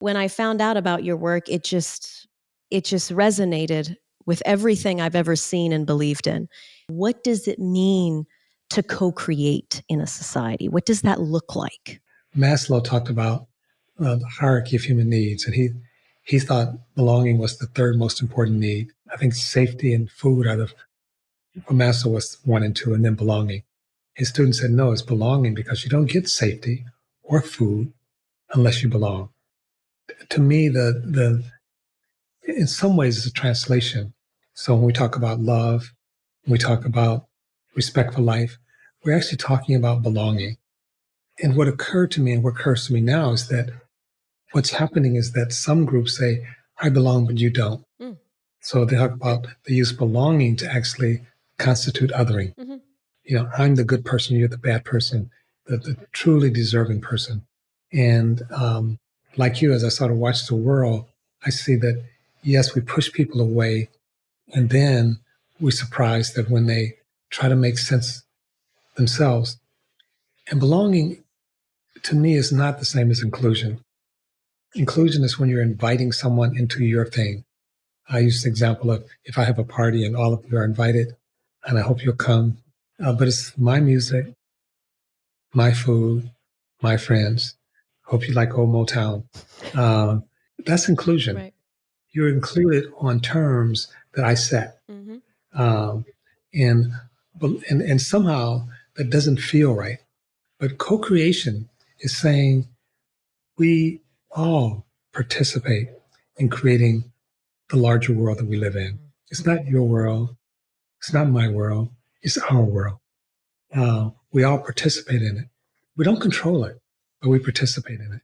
When I found out about your work, it just resonated with everything I've ever seen and believed in. What does it mean to co-create in a society? What does that look like? Maslow talked about the hierarchy of human needs, and he thought belonging was the third most important need. I think safety and food are for Maslow was one and two, and then belonging. His students said, no, it's belonging because you don't get safety or food unless you belong. To me, the in some ways it's a translation. So when we talk about love, when we talk about respect for life, we're actually talking about belonging. And what occurred to me and what occurs to me now is that what's happening is that some groups say, I belong, but you don't. Mm. So they talk about, they use belonging to actually constitute othering. Mm-hmm. You know, I'm the good person, you're the bad person, the truly deserving person. And like you, as I sort of watch the world, I see that, yes, we push people away. And then we're surprised that when they try to make sense themselves, and belonging to me is not the same as inclusion. Inclusion is when you're inviting someone into your thing. I use the example of if I have a party and all of you are invited, and I hope you'll come, but it's my music, my food, my friends. Hope you like old Motown. That's inclusion. Right. You're included on terms that I set. Mm-hmm. Um, and, and somehow that doesn't feel right. But co-creation is saying we all participate in creating the larger world that we live in. It's not your world. It's not my world. It's our world. We all participate in it. We don't control it, but we participate in it.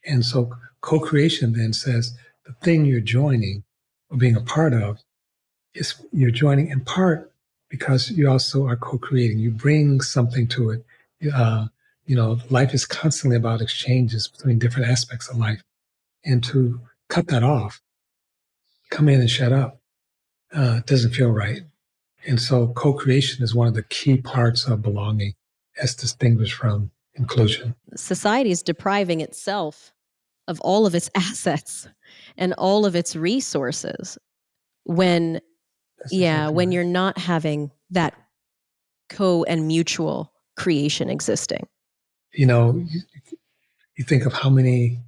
And so co-creation then says the thing you're joining or being a part of is you're joining in part because you also are co-creating. You bring something to it. Life is constantly about exchanges between different aspects of life. And to cut that off, come in and shut up, doesn't feel right. And so co-creation is one of the key parts of belonging as distinguished from inclusion. Society is depriving itself of all of its assets and all of its resources when when you're not having that co and mutual creation existing. You know, you think of how many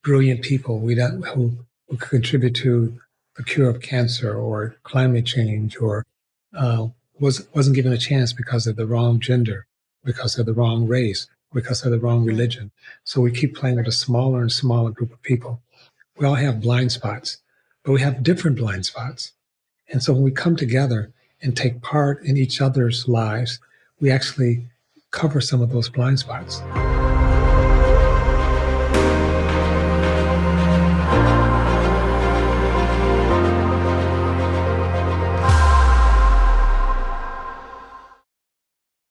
brilliant people who contribute to the cure of cancer or climate change, or wasn't given a chance because of the wrong gender, because of the wrong race, because of the wrong religion. So we keep playing with a smaller and smaller group of people. We all have blind spots, but we have different blind spots. And so when we come together and take part in each other's lives, we actually cover some of those blind spots.